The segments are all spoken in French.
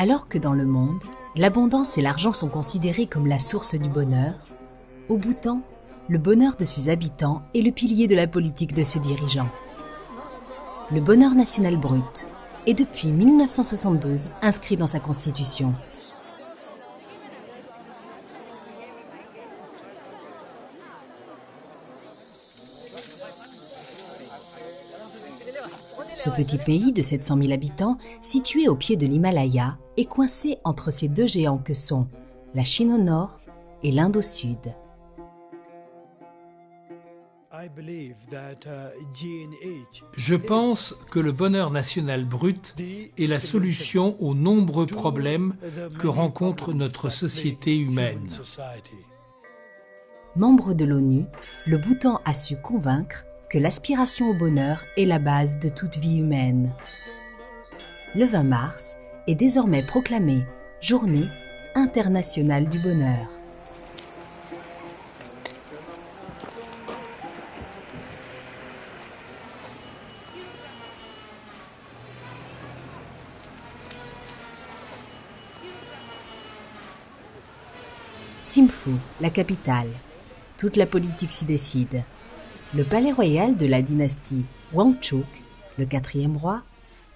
Alors que dans le monde, l'abondance et l'argent sont considérés comme la source du bonheur, au Bhoutan, le bonheur de ses habitants est le pilier de la politique de ses dirigeants. Le bonheur national brut est depuis 1972 inscrit dans sa constitution. Ce petit pays de 700 000 habitants, situé au pied de l'Himalaya, est coincé entre ces deux géants que sont la Chine au nord et l'Inde au sud. Je pense que le bonheur national brut est la solution aux nombreux problèmes que rencontre notre société humaine. Membre de l'ONU, le Bhoutan a su convaincre que l'aspiration au bonheur est la base de toute vie humaine. Le 20 mars est désormais proclamée Journée internationale du bonheur. Thimphu, la capitale. Toute la politique s'y décide. Le palais royal de la dynastie Wangchuck, le 4e roi,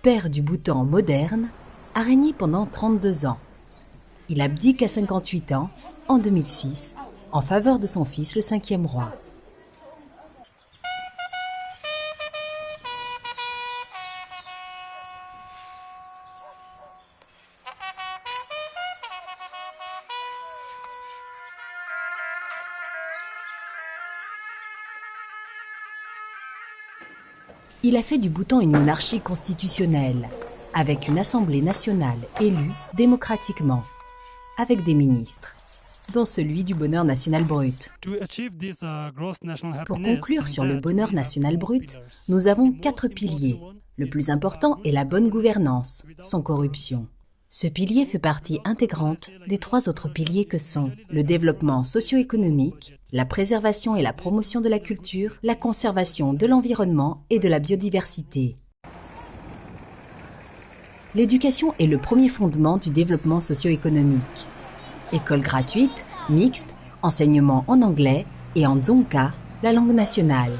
père du Bhoutan moderne, a régné pendant 32 ans. Il abdique à 58 ans, en 2006, en faveur de son fils, le 5e roi. Il a fait du Bhoutan une monarchie constitutionnelle, avec une assemblée nationale élue démocratiquement, avec des ministres, dont celui du bonheur national brut. Pour conclure sur le bonheur national brut, nous avons 4 piliers. Le plus important est la bonne gouvernance, sans corruption. Ce pilier fait partie intégrante des 3 autres piliers que sont le développement socio-économique, la préservation et la promotion de la culture, la conservation de l'environnement et de la biodiversité. L'éducation est le premier fondement du développement socio-économique. École gratuite, mixte, enseignement en anglais et en dzongkha, la langue nationale.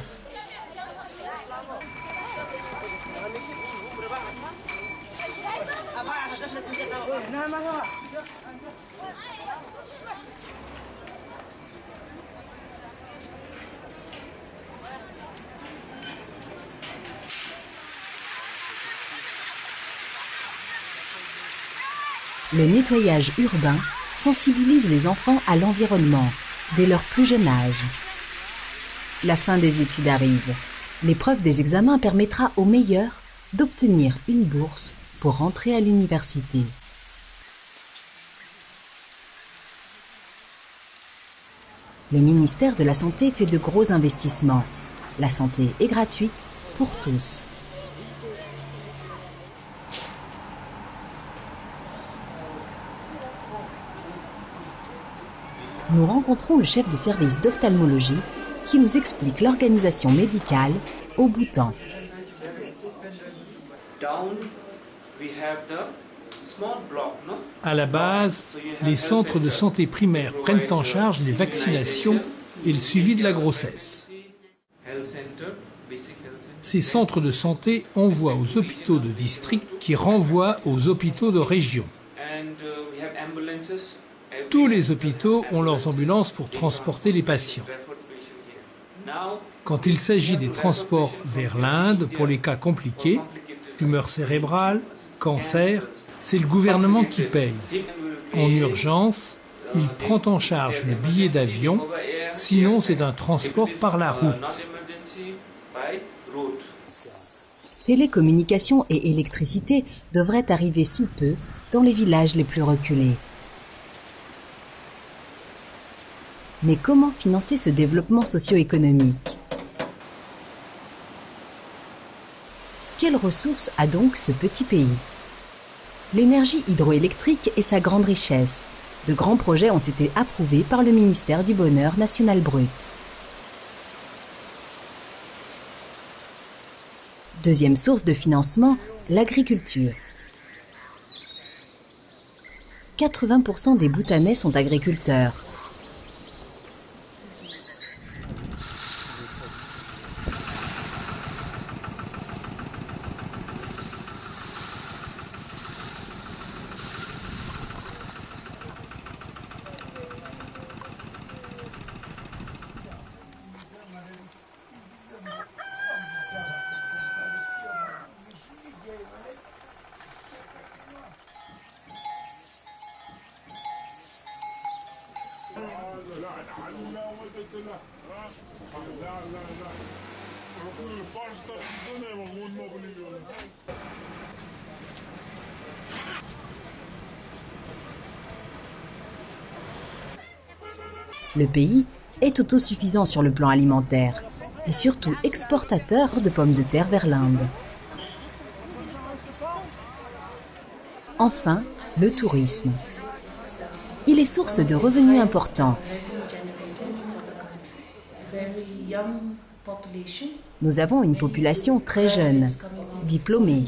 Le nettoyage urbain sensibilise les enfants à l'environnement dès leur plus jeune âge. La fin des études arrive. L'épreuve des examens permettra aux meilleurs d'obtenir une bourse pour rentrer à l'université. Le ministère de la Santé fait de gros investissements. La santé est gratuite pour tous. Nous rencontrons le chef de service d'ophtalmologie qui nous explique l'organisation médicale au Bhoutan. À la base, les centres de santé primaires prennent en charge les vaccinations et le suivi de la grossesse. Ces centres de santé envoient aux hôpitaux de district qui renvoient aux hôpitaux de région. Tous les hôpitaux ont leurs ambulances pour transporter les patients. Quand il s'agit des transports vers l'Inde pour les cas compliqués, tumeur cérébrale, cancer, c'est le gouvernement qui paye. En urgence, il prend en charge le billet d'avion, sinon c'est un transport par la route. Télécommunications et électricité devraient arriver sous peu dans les villages les plus reculés. Mais comment financer ce développement socio-économique? Quelles ressources a donc ce petit pays? L'énergie hydroélectrique est sa grande richesse. De grands projets ont été approuvés par le ministère du Bonheur national brut. Deuxième source de financement, l'agriculture. 80% des Bhoutanais sont agriculteurs. Le pays est autosuffisant sur le plan alimentaire et surtout exportateur de pommes de terre vers l'Inde. Enfin, le tourisme. Il est source de revenus importants. Nous avons une population très jeune, diplômée.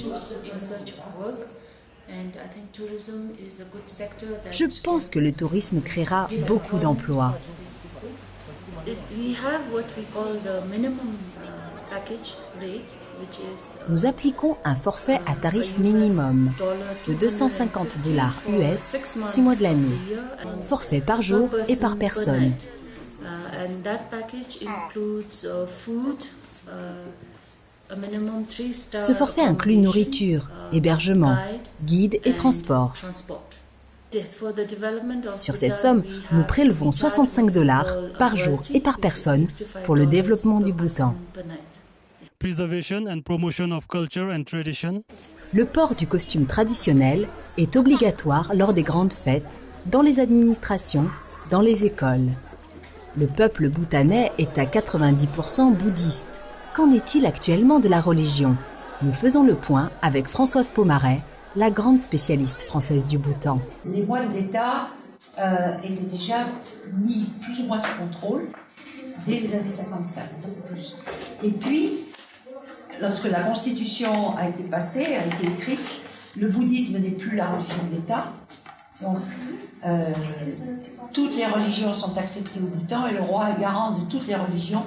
Je pense que le tourisme créera beaucoup d'emplois. Nous appliquons un forfait à tarif minimum de $250 US 6 mois de l'année, forfait par jour et par personne. Ce forfait inclut nourriture, hébergement, guide et transport. Sur cette somme, nous prélevons $65 par jour et par personne pour le développement du Bhoutan. Le port du costume traditionnel est obligatoire lors des grandes fêtes, dans les administrations, dans les écoles. Le peuple bhoutanais est à 90% bouddhiste. Qu'en est-il actuellement de la religion? Nous faisons le point avec Françoise Pomaret, la grande spécialiste française du Bhoutan. Les moines d'État étaient déjà mis plus ou moins sous contrôle dès les années 55, beaucoup plus. Et puis, lorsque la Constitution a été passée, a été écrite, le bouddhisme n'est plus la religion d'État. Donc, toutes les religions sont acceptées au Bhoutan et le roi est garant de toutes les religions.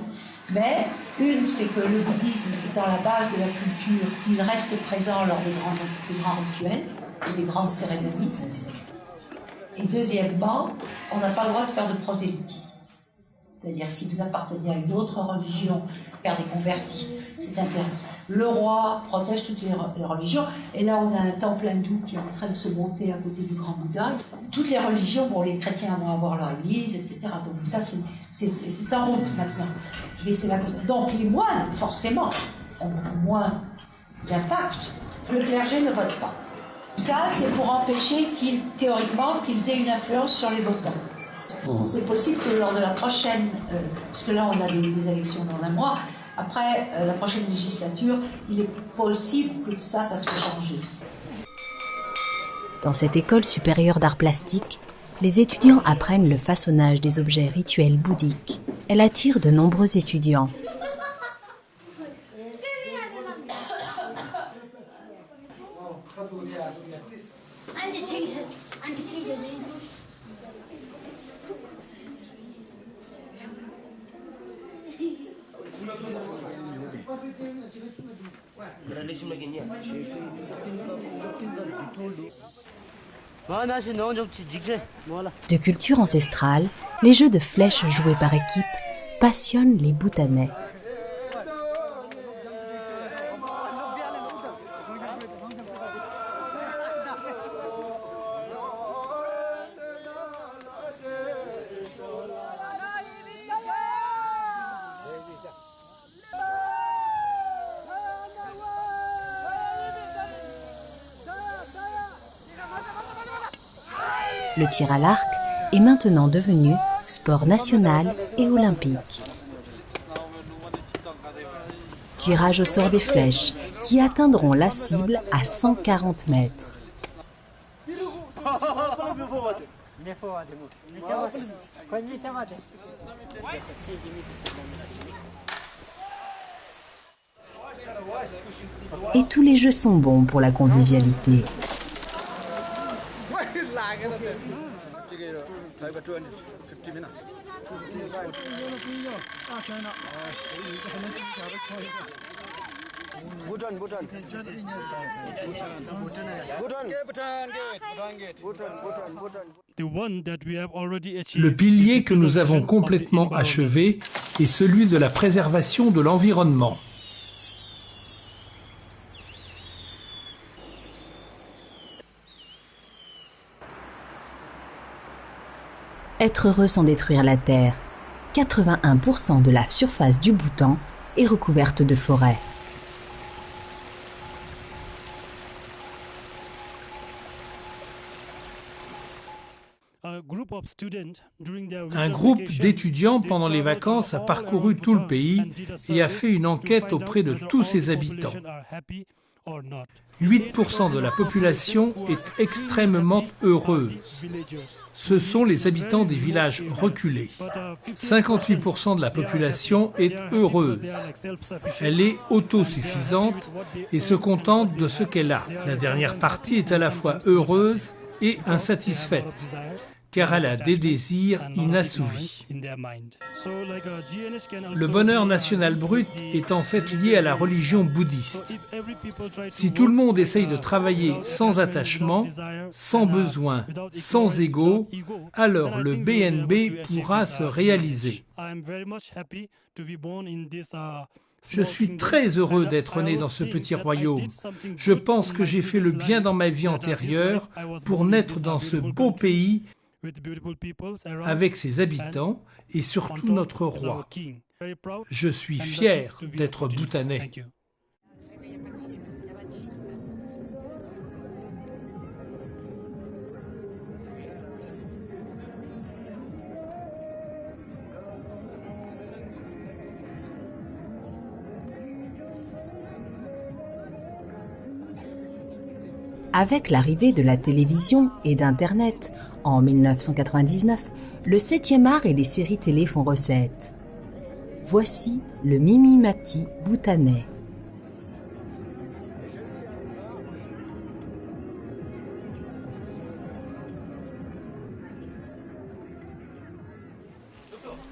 Mais une, c'est que le bouddhisme étant la base de la culture, il reste présent lors des grands rituels et des grandes cérémonies. Et deuxièmement, on n'a pas le droit de faire de prosélytisme. C'est-à-dire, si vous appartenez à une autre religion, faire des convertis, c'est interdit. Le roi protège toutes les religions, et là on a un temple hindou qui est en train de se monter à côté du Grand Bouddha. Toutes les religions, bon, les chrétiens vont avoir leur église, etc. Donc ça, c'est en route maintenant. Donc les moines, forcément, ont moins d'impact. Le clergé ne vote pas. Ça, c'est pour empêcher théoriquement, qu'ils aient une influence sur les votants. C'est possible que lors de la prochaine, parce que là on a des élections dans un mois, après la prochaine législature, il est possible que ça soit changé. Dans cette école supérieure d'art plastique, les étudiants apprennent le façonnage des objets rituels bouddhiques. Elle attire de nombreux étudiants. De culture ancestrale, les jeux de flèches joués par équipe passionnent les Bhoutanais. Le tir à l'arc est maintenant devenu sport national et olympique. Tirage au sort des flèches qui atteindront la cible à 140 mètres. Et tous les jeux sont bons pour la convivialité. Le pilier que nous avons complètement achevé est celui de la préservation de l'environnement. Être heureux sans détruire la terre. 81% de la surface du Bhoutan est recouverte de forêts. Un groupe d'étudiants pendant les vacances a parcouru tout le pays et a fait une enquête auprès de tous ses habitants. 8% de la population est extrêmement heureuse. Ce sont les habitants des villages reculés. 58% de la population est heureuse. Elle est autosuffisante et se contente de ce qu'elle a. La dernière partie est à la fois heureuse et insatisfaite, car elle a des désirs inassouvis. Le bonheur national brut est en fait lié à la religion bouddhiste. Si tout le monde essaye de travailler sans attachement, sans besoin, sans ego, alors le BNB pourra se réaliser. Je suis très heureux d'être né dans ce petit royaume. Je pense que j'ai fait le bien dans ma vie antérieure pour naître dans ce beau pays avec ses habitants et surtout notre roi. Je suis fier d'être bhoutanais. Avec l'arrivée de la télévision et d'Internet, en 1999, le 7e art et les séries télé font recette. Voici le Mimimati bhoutanais.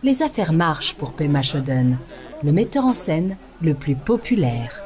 Les affaires marchent pour Pema Chodron, le metteur en scène le plus populaire.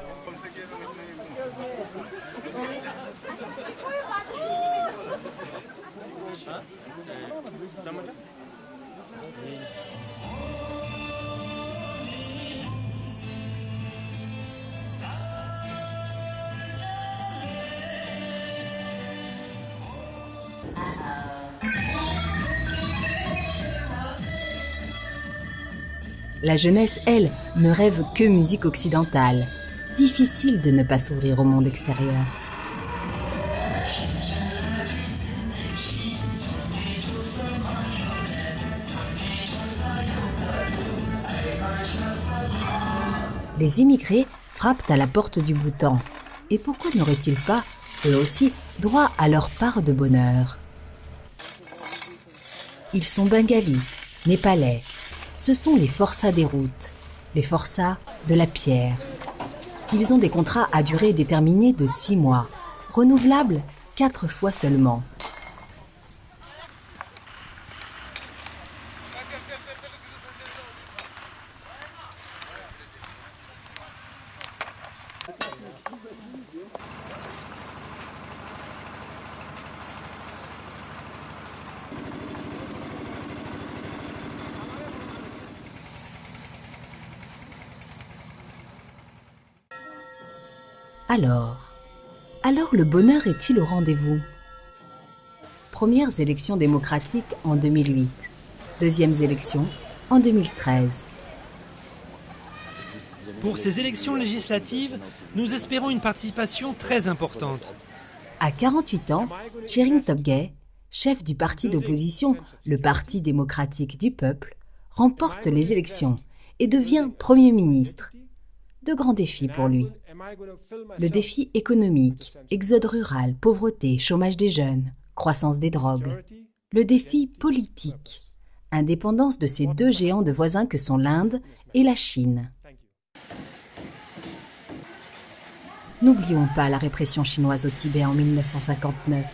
La jeunesse, elle, ne rêve que musique occidentale. Difficile de ne pas s'ouvrir au monde extérieur. Les immigrés frappent à la porte du Bhoutan. Et pourquoi n'auraient-ils pas, eux aussi, droit à leur part de bonheur? Ils sont bengalis, népalais. Ce sont les forçats des routes, les forçats de la pierre. Ils ont des contrats à durée déterminée de 6 mois, renouvelables 4 fois seulement. Alors le bonheur est-il au rendez-vous? Premières élections démocratiques en 2008, deuxièmes élections en 2013. Pour ces élections législatives, nous espérons une participation très importante. À 48 ans, Tshering Tobgay, chef du parti d'opposition, le Parti démocratique du peuple, remporte les élections et devient Premier ministre. De grands défis pour lui. Le défi économique, exode rural, pauvreté, chômage des jeunes, croissance des drogues. Le défi politique, indépendance de ces 2 géants de voisins que sont l'Inde et la Chine. N'oublions pas la répression chinoise au Tibet en 1959.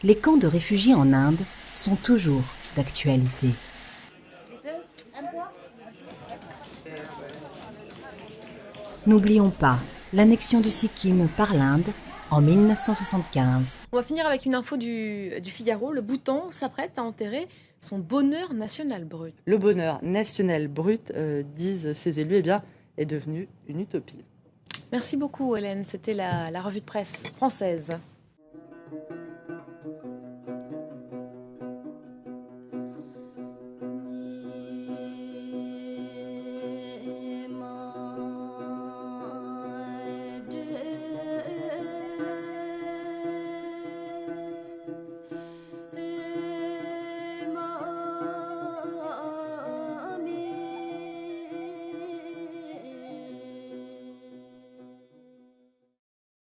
les camps de réfugiés en Inde sont toujours d'actualité. N'oublions pas l'annexion du Sikkim par l'Inde en 1975. On va finir avec une info du Figaro. Le Bhoutan s'apprête à enterrer son bonheur national brut. Le bonheur national brut, disent ces élus, eh bien, est devenu une utopie. Merci beaucoup Hélène, c'était la revue de presse française.